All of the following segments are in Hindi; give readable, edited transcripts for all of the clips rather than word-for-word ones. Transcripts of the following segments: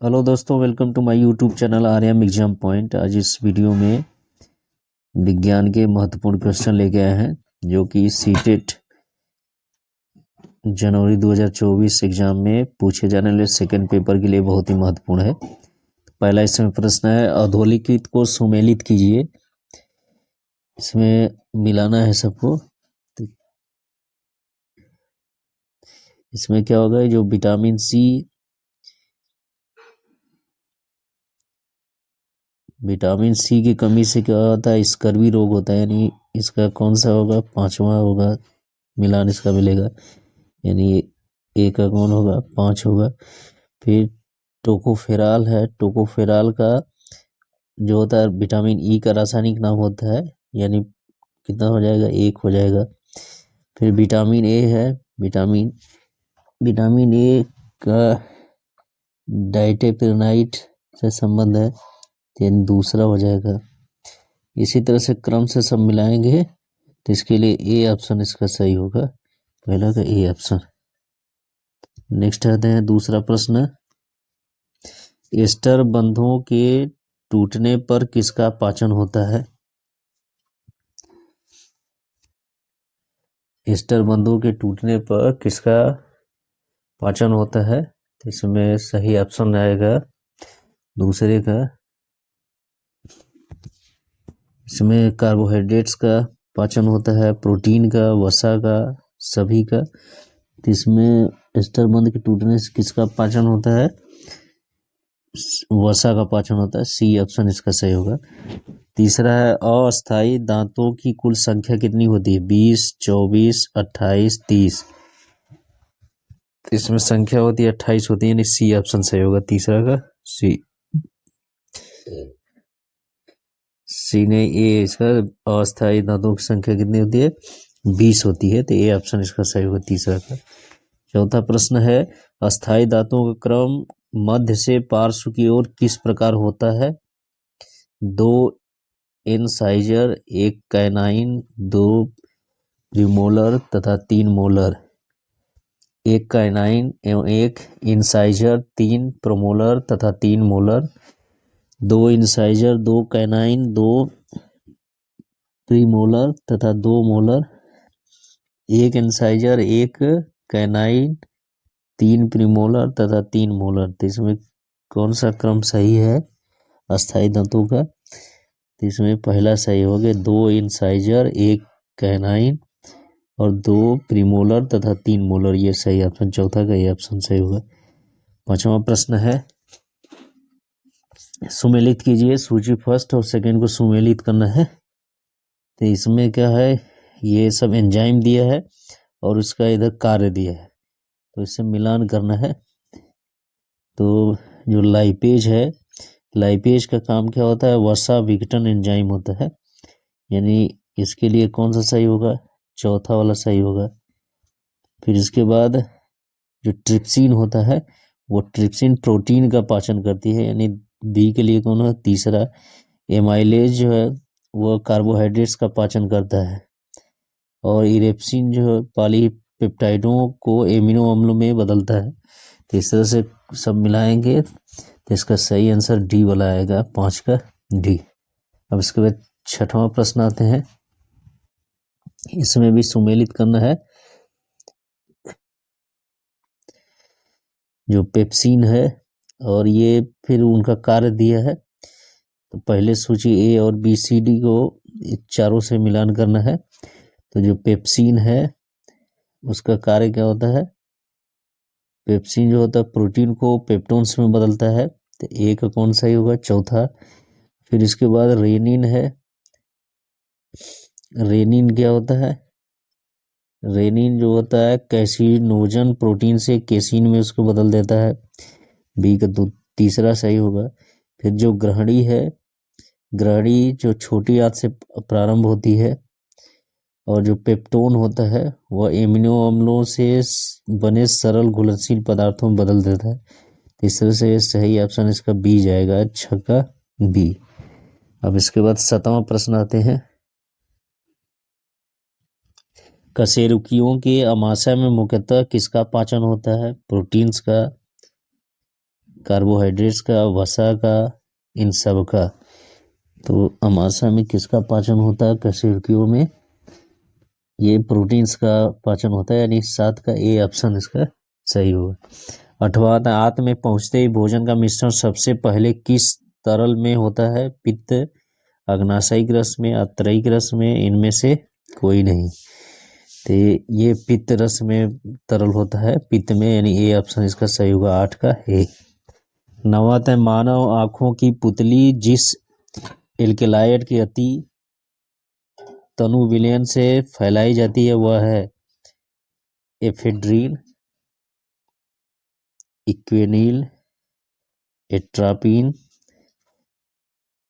हेलो दोस्तों, welcome to my YouTube channel Aryam exam point. आज इस वीडियो में विज्ञान के महत्वपूर्ण क्वेश्चन लेके आए हैं जो कि सीटेट जनवरी 2024 एग्जाम में पूछे जाने वाले सेकंड पेपर के लिए बहुत ही महत्वपूर्ण है। पहला इसमें प्रश्न है, अधोलिखित को सुमेलित कीजिए। इसमें मिलाना है सबको। तो इसमें क्या होगा, जो विटामिन सी की कमी से क्या होता है, स्कर्वी रोग होता है। यानी इसका कौन सा होगा, पांचवा होगा मिलान इसका मिलेगा। यानी ए का कौन होगा, 5 होगा। फिर टोकोफेराल है, टोकोफेराल का जो होता है विटामिन ई का रासायनिक नाम होता है, यानी कितना हो जाएगा, 1 हो जाएगा। फिर विटामिन ए है, विटामिन ए का डाइटेपेरोनाइट से संबंध है, यानी दूसरा हो जाएगा। इसी तरह से क्रम से सब मिलाएंगे तो इसके लिए ए ऑप्शन इसका सही होगा, पहला का ए ऑप्शन। नेक्स्ट आते हैं दूसरा प्रश्न, एस्टर बंधों के टूटने पर किसका पाचन होता है। एस्टर बंधों के टूटने पर किसका पाचन होता है, तो इसमें सही ऑप्शन आएगा दूसरे का। इसमें कार्बोहाइड्रेट्स का पाचन होता है, प्रोटीन का, वसा का, सभी का। तो इसमें एस्टर बंध के टूटने से किसका पाचन होता है, वसा का पाचन होता है, सी ऑप्शन इसका सही होगा। तीसरा है, अस्थायी दांतों की कुल संख्या कितनी होती है, 20, 24, 28, 30। इसमें संख्या होती है 28 होती है, यानी सी ऑप्शन सही होगा तीसरा का, सी नहीं, ए इसका। अस्थायी दांतों की संख्या कितनी होती है, 20 होती है, तो ए ऑप्शन इसका सही होगा तीसरा का। चौथा प्रश्न है, अस्थायी दांतों का क्रम मध्य से पार्श्व की ओर किस प्रकार होता है। 2 इंसाइजर, 1 कैनाइन, 2 प्रीमोलर तथा 3 मोलर। 1 कैनाइन एवं 1 इंसाइजर, 3 प्रोमोलर तथा 3 मोलर। 2 इंसाइजर, 2 कैनाइन, 2 प्रीमोलर तथा 2 मोलर। 1 इंसाइजर, 1 कैनाइन, 3 प्रीमोलर तथा 3 मोलर। तो इसमें कौन सा क्रम सही है अस्थायी दांतों का, तो इसमें पहला सही हो गया, 2 इंसाइजर, 1 कैनाइन और 2 प्रीमोलर तथा 3 मोलर, ये सही ऑप्शन, चौथा का ये ऑप्शन सही होगा। पांचवा प्रश्न है, सुमेलित कीजिए। सूची फर्स्ट और सेकंड को सुमेलित करना है। तो इसमें क्या है, ये सब एंजाइम दिया है और उसका इधर कार्य दिया है, तो इससे मिलान करना है। तो जो लाइपेज है, लाइपेज का काम क्या होता है, वसा विघटन एंजाइम होता है, यानी इसके लिए कौन सा सही होगा, चौथा वाला सही होगा। फिर इसके बाद जो ट्रिप्सिन होता है, वो ट्रिप्सिन प्रोटीन का पाचन करती है, यानी बी के लिए कौन है, तीसरा। एमाइलेज जो है वो कार्बोहाइड्रेट्स का पाचन करता है, और इरेप्सिन जो है पॉलीपेप्टाइडों को एमिनो अम्लों में बदलता है। तो इस तरह से सब मिलाएंगे तो इसका सही आंसर डी वाला आएगा, 5 का डी। अब इसके बाद छठवां प्रश्न आते हैं, इसमें भी सुमेलित करना है। जो पेप्सिन है और ये फिर उनका कार्य दिया है, तो पहले सूची ए और बी सी डी को चारों से मिलान करना है। तो जो पेप्सिन है उसका कार्य क्या होता है, पेप्सिन जो होता है प्रोटीन को पेप्टोन्स में बदलता है, तो ए का कौन सा ही होगा, चौथा। फिर इसके बाद रेनिन है, रेनिन क्या होता है, रेनिन जो होता है कैसिनोजन प्रोटीन से केसिन में उसको बदल देता है, बी का तीसरा सही होगा। फिर जो ग्रहणी है, ग्रहणी जो छोटी आंत से प्रारंभ होती है, और जो पेप्टोन होता है वह एमिनो अम्लों से बने सरल घुलनशील पदार्थों में बदल देता है। इस तरह से सही ऑप्शन इसका बी जाएगा, छक्का बी। अब इसके बाद 7वां प्रश्न आते हैं, कशेरुकियों के आमाशय में मुख्यतः किसका पाचन होता है, प्रोटीन्स का, कार्बोहाइड्रेट्स का, वसा का, इन सब का। तो अमाशा में किसका पाचन होता है? कशेरुकियों में ये प्रोटीन्स का पाचन होता है, यानी 7 का ए ऑप्शन इसका सही होगा। 8वां, आंत में पहुंचते ही भोजन का मिश्रण सबसे पहले किस तरल में होता है? पित्त, अग्नाशयिक रस में, आंतरिक रस में, इनमें से कोई नहीं। तो ये पित्त रस में तरल होता है, पित्त में, यानी ए ऑप्शन इसका सही होगा, 8 का ए। 9वां, मानव आंखों की पुतली जिस एल्केलाइड के अति तनु विलयन से फैलाई जाती है वह है एफेड्रीन, इक्वेनिल, एट्रापिन,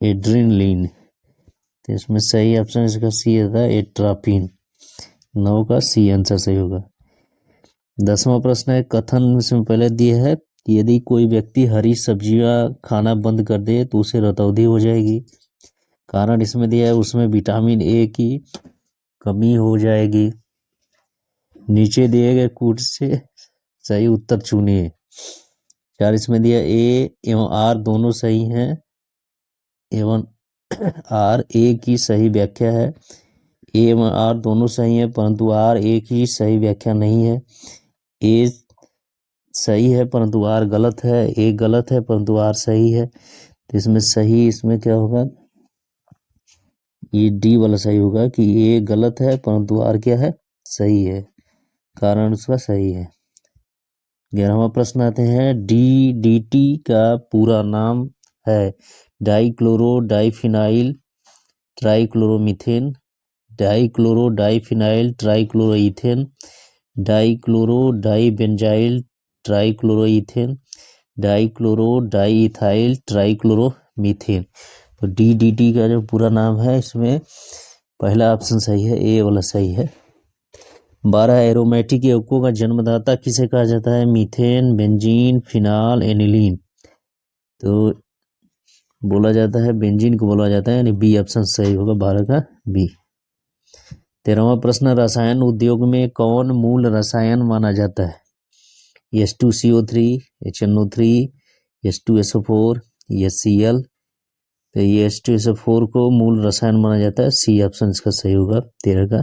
एड्रेनलिन। तो इसमें सही ऑप्शन इसका सी था, एट्रापिन। 9 का सी आंसर सही होगा। 10वां प्रश्न है, कथन इसमें पहले दिया है कि यदि कोई व्यक्ति हरी सब्जियां खाना बंद कर दे तो उसे रतौंधी हो जाएगी। कारण इसमें दिया है उसमें विटामिन ए की कमी हो जाएगी। नीचे दिए गए कूट से सही उत्तर चुनिए। 4 इसमें दिया ए एवं आर दोनों सही हैं एवं आर ए की सही व्याख्या है। ए एवं आर दोनों सही है परंतु आर ए की सही व्याख्या नहीं है। ए सही है परंतु आर गलत है, ए गलत है परंतु आर सही है। तो इसमें सही इसमें क्या होगा? ये डी वाला सही होगा कि ए गलत है परंतु आर क्या है? सही है, कारण उसका सही है। 11वां प्रश्न आते हैं, DDT का पूरा नाम है dichloro diphenyl trichloromethane, dichloro diphenyl trichloroethane, dichloro dibenzyl trichloroethane, dichloro diethyl trichloromethane. तो DDT का जो पूरा नाम है इसमें पहला ऑप्शन सही है, ए वाला सही है। 12 एरोमेटिक यौगिकों का जन्मदाता किसे कहा जाता है? Methane, benzene, phenol, aniline. तो बोला जाता है बेंजीन को बोला जाता है, यानी बी ऑप्शन सही होगा, 12 का बी। 13वां प्रश्न, रसायन उद्योग में कौन मूल रसायन माना जाता है? H2CO3, HNO3, H2SO4, HCl। तो ये H2SO4 को मूल रसायन माना जाता है, सी ऑप्शन इसका सही होगा, 13 का।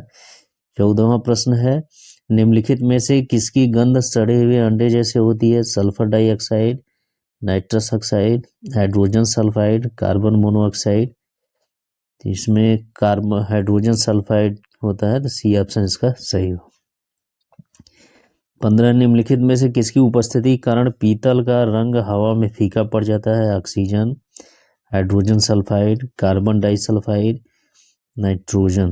14वां प्रश्न है, निम्नलिखित में से किसकी गंध सड़े हुए अंडे जैसे होती है? Sulphur dioxide, nitrous oxide, hydrogen sulphide, carbon monoxide. तो इसमें कार्बन हाइड्रोजन सल्फाइड होता है, तो सी ऑप्शन इसका सही हो। 15, निम्नलिखित में से किसकी उपस्थिति के कारण पीतल का रंग हवा में फीका पड़ जाता है? Oxygen, hydrogen sulphide, carbon disulphide, nitrogen.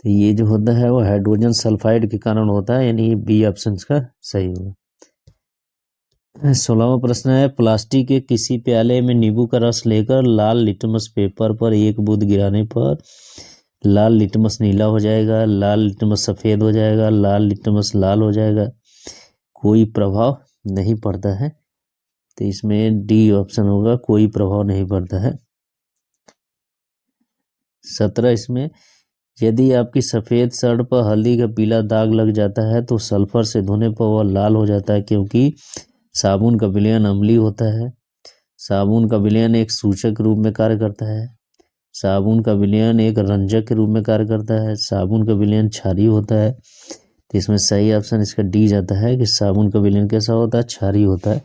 तो ये जो होता है वो हाइड्रोजन सल्फाइड के कारण होता है, यानी बी ऑप्शन का सही होगा। 16वां प्रश्न है, प्लास्टिक के किसी प्याले में नींबू का रस लेकर लाल लिटमस पेपर पर एक बूंद गिराने पर लाल लिटमस नीला हो जाएगा, लाल लिटमस सफ़ेद हो जाएगा, लाल लिटमस लाल हो जाएगा, कोई प्रभाव नहीं पड़ता है। तो इसमें डी ऑप्शन होगा, कोई प्रभाव नहीं पड़ता है। 17, इसमें यदि आपकी सफ़ेद शर्ट पर हल्दी का पीला दाग लग जाता है तो सल्फर से धोने पर वह लाल हो जाता है, क्योंकि साबुन का विलयन अम्लीय होता है। साबुन का विलयन एक सूचक के रूप में कार्य करता है। साबुन का विलयन एक रंजक के रूप में कार्य करता है। साबुन का विलयन क्षारीय होता है। तो इसमें सही ऑप्शन इसका डी जाता है कि साबुन का विलयन कैसा होता है? क्षारीय होता है,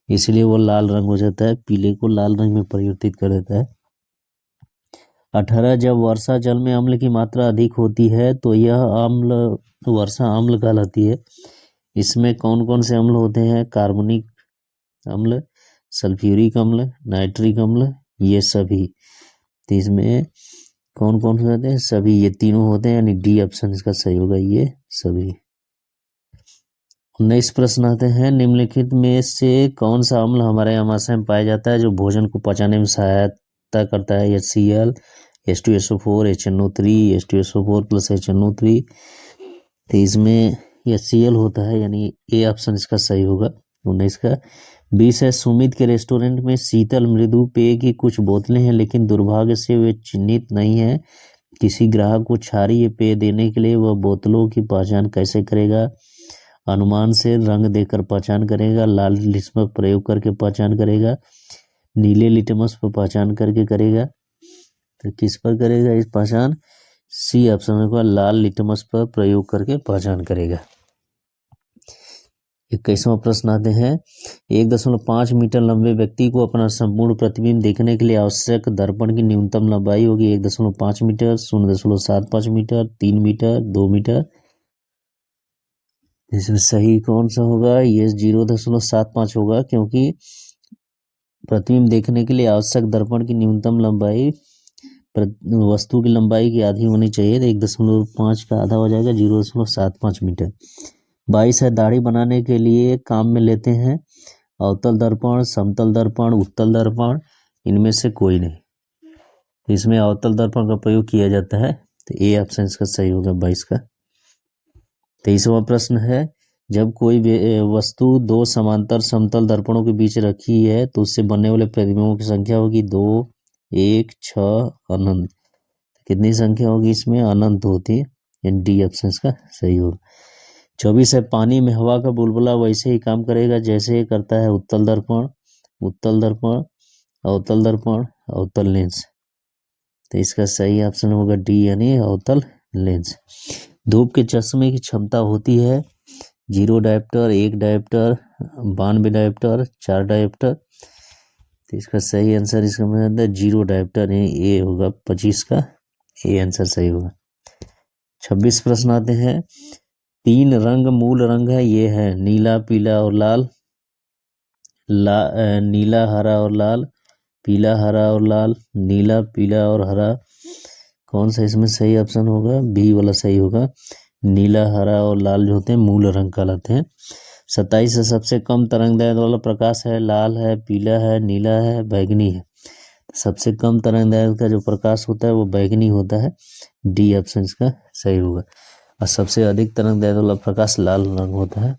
इसलिए वो लाल रंग हो जाता है, पीले को लाल रंग में परिवर्तित कर देता है। 18, जब वर्षा जल में अम्ल की मात्रा अधिक होती है तो यह अम्ल वर्षा अम्ल कहलाती है। इसमें कौन कौन से अम्ल होते हैं? कार्बनिक अम्ल, सल्फ्यूरिक अम्ल, नाइट्रिक अम्ल, ये सभी। तो इसमें कौन कौन से होते हैं? सभी, ये तीनों होते हैं, यानी डी ऑप्शन इसका सही होगा, ये सभी। 19 प्रश्न आते हैं, निम्नलिखित में से कौन सा अम्ल हमारे आमाशय में पाया जाता है जो भोजन को पचाने में सहायता करता है? HCl, H2SO4, HNO3, H2SO4 plus HNO3। तो इसमें HCl होता है, यानी ए ऑप्शन इसका सही होगा, 19 का। 20 है, सुमित के रेस्टोरेंट में शीतल मृदु पेय की कुछ बोतलें हैं, लेकिन दुर्भाग्य से वे चिन्हित नहीं है। किसी ग्राहक को क्षारीय पेय देने के लिए वह बोतलों की पहचान कैसे करेगा? अनुमान से रंग देकर पहचान करेगा, लाल लिटमस प्रयोग करके पहचान करेगा, नीले लिटमस पर पहचान करके करेगा। तो किस पर करेगा इस पहचान? सी ऑप्शन होगा, लाल लिटमस पर प्रयोग करके पहचान करेगा। 21वां प्रश्न आते हैं, 1.5 मीटर लंबे व्यक्ति को अपना संपूर्ण प्रतिबिंब देखने के लिए आवश्यक दर्पण की न्यूनतम लंबाई होगी 1.5 मीटर, 0.75 मीटर, 3 मीटर, 2 मीटर। इसमें सही कौन सा होगा? ये 0.75 होगा, क्योंकि प्रतिबिंब देखने के लिए आवश्यक दर्पण की न्यूनतम लंबाई वस्तु की लंबाई की आधी होनी चाहिए। तो 1.5 का आधा हो जाएगा 0.75 मीटर। 22 है, दाढ़ी बनाने के लिए काम में लेते हैं अवतल दर्पण, समतल दर्पण, उत्तल दर्पण, इनमें से कोई नहीं। तो इसमें अवतल दर्पण का प्रयोग किया जाता है। तो ए ऑप्शन इसका सही होगा 22 का। 23वां प्रश्न है, जब कोई वस्तु दो समांतर समतल दर्पणों के बीच रखी है तो उससे बनने वाले प्रतिबिंबों की संख्या होगी 2, 1, 6, अनंत। कितनी संख्या होगी इसमें? अनंत होती है। डी ऑप्शन इसका सही होगा। 24 है, पानी में हवा का बुलबुला वैसे ही काम करेगा जैसे करता है उत्तल दर्पण, उत्तल दर्पण, अवतल दर्पण, अवतल लेंस। तो इसका सही ऑप्शन होगा डी, यानी अवतल लेंस। धूप के चश्मे की क्षमता होती है 0 डायोप्टर, 1 डायोप्टर, 92 डायोप्टर, 4 डायोप्टर। तो इसका सही आंसर इसका मतलब 0 डायोप्टर, ए होगा 25 का, ए आंसर सही होगा। 26 प्रश्न आते हैं, 3 रंग मूल रंग है, ये है नीला, पीला और लाल, नीला, हरा और लाल, पीला, हरा और लाल, नीला, पीला और हरा। कौन सा इसमें सही ऑप्शन होगा? बी वाला सही होगा। नीला, हरा और लाल जो होते हैं मूल रंग कहलाते हैं। 27 से सबसे कम तरंगदैर्घ्य वाला प्रकाश है, लाल है, पीला है, नीला है, बैगनी है। सबसे कम तरंगदैर्घ्य का जो प्रकाश होता है वो बैगनी होता है। डी ऑप्शन इसका सही होगा। और सबसे अधिक तरंगदैर्घ्य वाला प्रकाश लाल रंग होता है।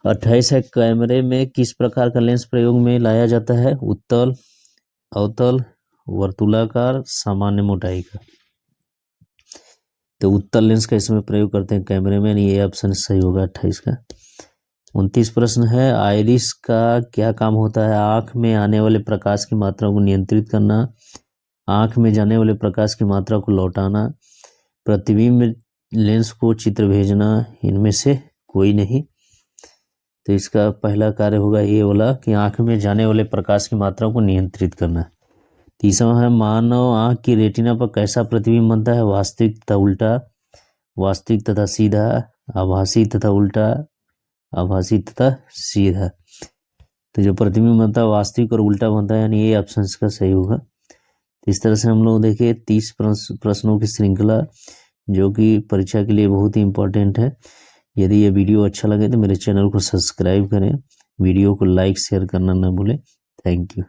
28 है, कैमरे में किस प्रकार का लेंस प्रयोग में लाया जाता है? उत्तल, अवतल, वर्तुलाकार, सामान्य मोटाई का। तो उत्तल लेंस का इसमें प्रयोग करते हैं कैमरे में, ये ऑप्शन सही होगा 28 का। 29 प्रश्न है, आइरिस का क्या काम होता है? आंख में आने वाले प्रकाश की मात्रा को नियंत्रित करना, आंख में जाने वाले प्रकाश की मात्रा को लौटाना, प्रतिबिंब लेंस को चित्र भेजना, इनमें से कोई नहीं। तो इसका पहला कार्य होगा ये वाला कि आंख में जाने वाले प्रकाश की मात्रा को नियंत्रित करना। 30वां है, मानव आंख की रेटिना पर कैसा प्रतिबिंब बनता है? वास्तविक तथा उल्टा, वास्तविक तथा सीधा, आभासी तथा उल्टा, आभासी तथा सीधा। तो जो प्रतिबिंब बनता है वास्तविक और उल्टा बनता है, यानी ये ऑप्शन इसका सही होगा। तो इस तरह से हम लोग देखिए 30 प्रश्नों की श्रृंखला जो कि परीक्षा के लिए बहुत ही इम्पोर्टेंट है। यदि ये वीडियो अच्छा लगे तो मेरे चैनल को सब्सक्राइब करें, वीडियो को लाइक शेयर करना ना भूलें। Thank you.